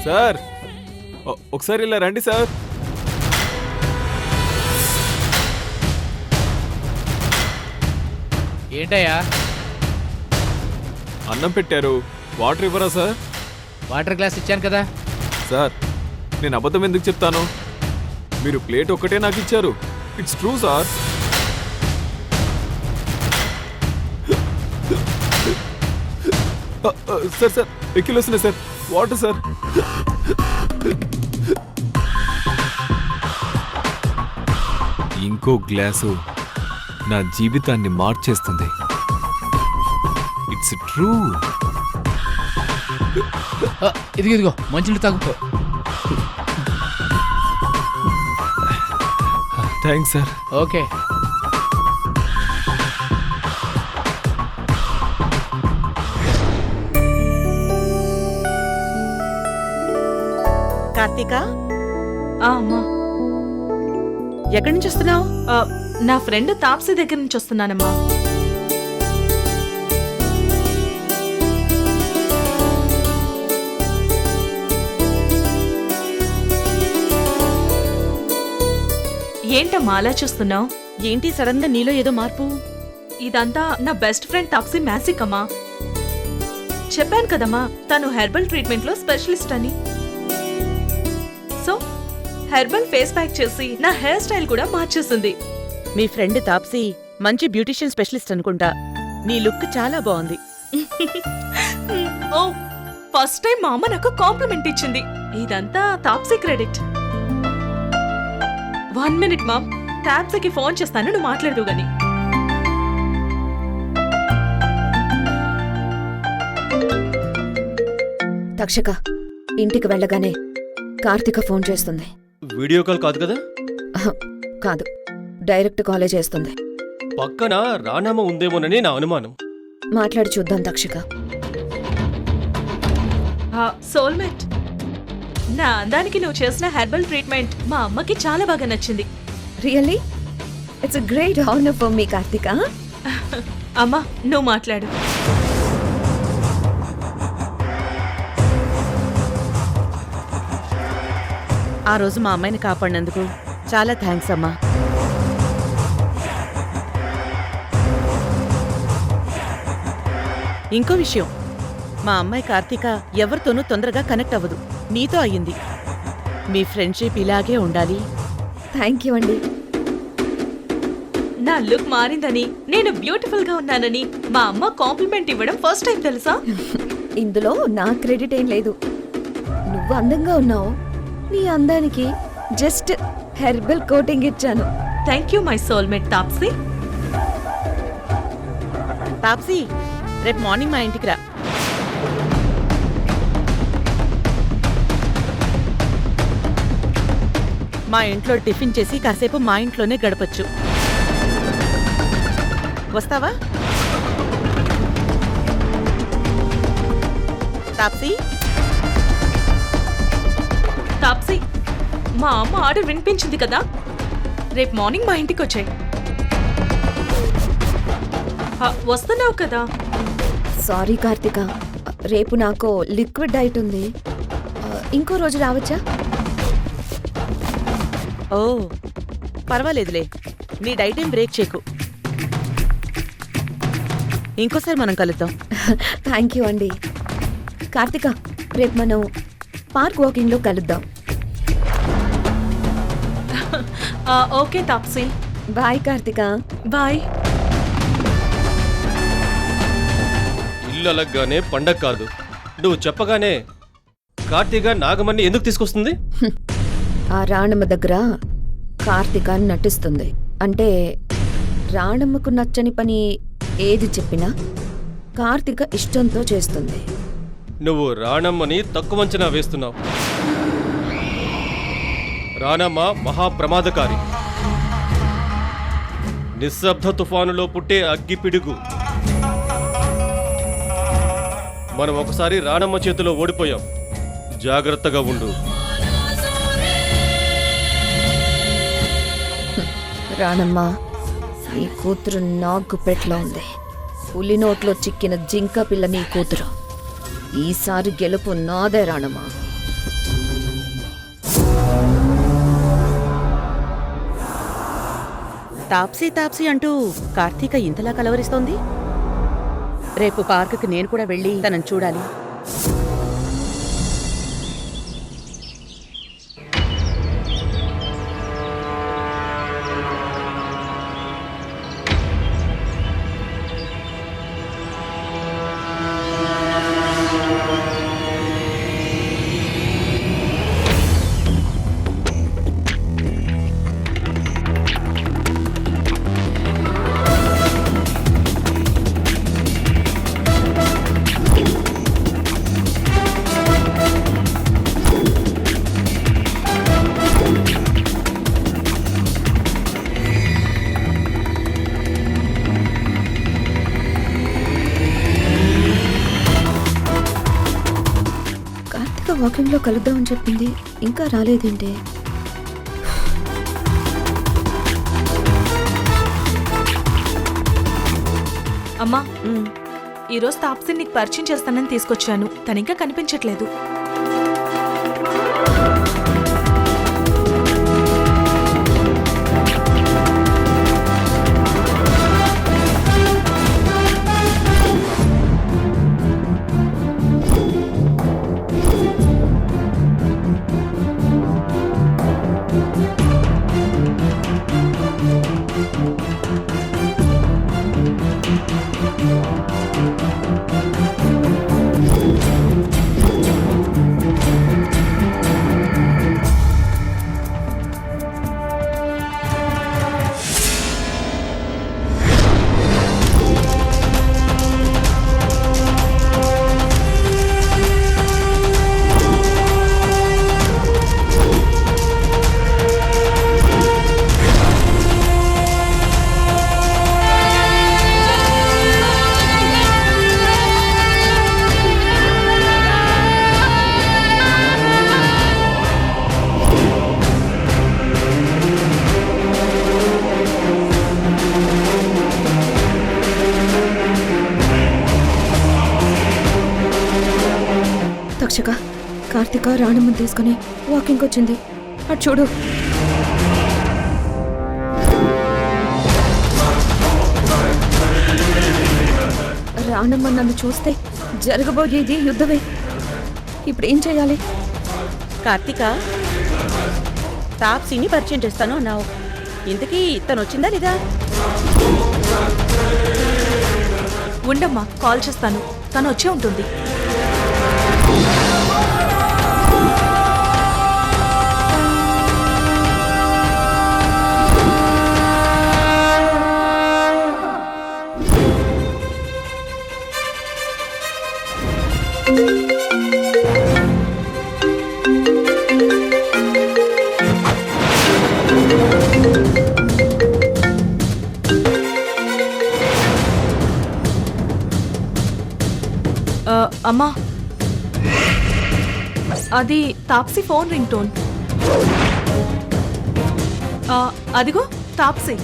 Sir ఒకసారి ఇలా రండి సార్. ఏంటయ్యా? అన్నం పెట్టారు, వాటర్ ఇవ్వరా సార్? వాటర్ గ్లాస్ ఇచ్చాను కదా. సార్ నేను అబద్ధం ఎందుకు చెప్తాను? మీరు ప్లేట్ ఒక్కటే నాకు ఇచ్చారు. It's true sir. Sir sir ఎక్కిలు వస్తున్నాయి సార్. Water sir. ఇంకో గ్లాసు నా జీవితాన్ని మార్చేస్తుంది. It's true. ఇదిగో మంచినీళ్ళు తాగు. Thanks sir. ఓకే. కార్తీక, అమ్మా, ఎక్కడి నుంచి వస్తున్నావు? నా ఫ్రెండ్ తాప్సీ దగ్గర నుంచి వస్తున్నానమ్మా. ఏంటమ్మా అలా చూస్తున్నావు? ఏంటి సడన్ గా నీలో ఏదో మార్పు? ఇదంతా నా బెస్ట్ ఫ్రెండ్ తాప్సీ మ్యాజిక్ అమ్మా. చెప్పాను కదమ్మా, తను హెర్బల్ ట్రీట్మెంట్ లో స్పెషలిస్ట్ అని. సో హెర్బల్ ఫేస్ ప్యాక్ చేసి నా హెయిర్ స్టైల్ కూడా మార్చేసింది. మీ ఫ్రెండ్ తాప్సీ మంచి బ్యూటిషియన్ స్పెషలిస్ట్ అనుకుంటా. నీ లుక్ చాలా బాగుంది. ఓ, ఫస్ట్ టైం మా అమ్మ నాకు కాంప్లిమెంట్ ఇచ్చింది. ఇదంతా తాప్సీ క్రెడిట్. 1 minute మామ్, తాప్సీకి ఫోన్ చేస్తాను, నువ్వు మాట్లాడదు గాని. తక్షక ఇంటికి వెళ్ళగానే కార్తిక ఫోన్ చేస్తుంది. వీడియో కాల్ కాదు కదా? కాదు, డైరెక్ట్ కాలే చేస్తుంది. పక్కన రానామ ఉందేమోనని నా అనుమానం. మాట్లాడి చూద్దాం తక్షక. సోల్మేట్, నా అందానికి నువ్వు చేసిన హెర్బల్ ట్రీట్మెంట్ మా అమ్మకి చాలా బాగా నచ్చింది. Really? It's a great honour for me Karthika. అమ్మా నువ్వు మాట్లాడు. ఆ రోజు మా అమ్మాయిని కాపాడినందుకు చాలా థ్యాంక్స్ అమ్మా. ఇంకో విషయం, మా అమ్మాయి కార్తీక ఎవరితోనూ తొందరగా కనెక్ట్ అవ్వదు. నీతో అయ్యింది. మీ ఫ్రెండ్షిప్ ఇలాగే ఉండాలి. థ్యాంక్ యూ అండి. నా లుక్ మారిందని, నేను బ్యూటిఫుల్ గా ఉన్నానని మా అమ్మ కాంప్లిమెంట్ ఇవ్వడం ఫస్ట్ టైం తెలుసా? ఇందులో నా క్రెడిట్ ఏం లేదు. నువ్వు అందంగా ఉన్నావు, నీ అందానికి జస్ట్ హెర్బల్ కోటింగ్ ఇచ్చాను. Thank you my soulmate Taapsee. Taapsee, రేపు మార్నింగ్ మా ఇంటికి రా. మా ఇంట్లో టిఫిన్ చేసి కాసేపు మా ఇంట్లోనే గడపచ్చు. వస్తావా? తాప్సీ, తాప్సీ, మా అమ్మ ఆర్డర్ వినిపించింది కదా, రేపు మార్నింగ్ మా ఇంటికి వచ్చాయి. వస్తున్నావు కదా? సారీ కార్తిక, రేపు నాకు లిక్విడ్ డైట్ ఉంది. ఇంకో రోజు రావచ్చా? ఓ పర్వాలేదులే, నీ డైట్ ఏం బ్రేక్ చేయకు. ఇంకోసారి మనం కలుద్దాం. థ్యాంక్ యూ అండి. కార్తిక, రేపు మనం పార్క్ వాకింగ్లో కలుద్దాం. Okay Taapsee. Bye Karthika. Bye. ఇల్లు అలగ్గానే పండగ కాదు. నువ్వు చెప్పగానే కార్తీక నాగమణి ఎందుకు తీసుకొస్తుంది? ఆ రాణమ్మ దగ్గర కార్తిక నటిస్తుంది. అంటే రాణమ్మకు నచ్చని పని ఏది చెప్పినా కార్తిక ఇష్టంతో చేస్తుంది. నువ్వు రాణమ్మని తక్కువ అంచనా వేస్తున్నావు. రాణమ్మ మహాప్రమాదకారి, నిశ్శబ్ద తుఫానులో పుట్టే అగ్గిపిడుగు. మనం ఒకసారి రాణమ్మ చేతిలో ఓడిపోయాం. జాగ్రత్తగా ఉండు. రాణమ్మ, నీ కూతురు నాగు పెట్లో ఉంది. పులి నోట్లో చిక్కిన జింక పిల్ల నీ కూతురు. ఈసారి గెలుపు నాదే రాణమ్మ. తాప్సీ తాప్సీ అంటూ కార్తీక ఇంతలా కలవరిస్తోంది. రేపు పార్కుకి నేను కూడా వెళ్ళి తనని చూడాలి. కార్తిక వాకింగ్ లో కలుద్దామని చెప్పింది, ఇంకా రాలేదేంటి? అమ్మా, ఉమ్, ఈరోజు తాప్సీని నీకు పరిచయం చేస్తానని తీసుకొచ్చాను. తనింకా కనిపించట్లేదు. తక్షక, కార్తిక రాణమ్మని తీసుకుని వాకింగ్ వచ్చింది. అటు చూడు. రాణమ్మ నన్ను చూస్తే జరగబోయేది యుద్ధమే. ఇప్పుడు ఏం చేయాలి? కార్తీక, తాప్సీని పరిచయం చేస్తాను అన్నావు. ఇంతకీ తను వచ్చిందా లేదా? ఉండమ్మా, కాల్ చేస్తాను. తను వచ్చే ఉంటుంది. అమ్మా, అది తాప్సీ ఫోన్ రింగ్ టోన్. అదిగో తాప్సీ.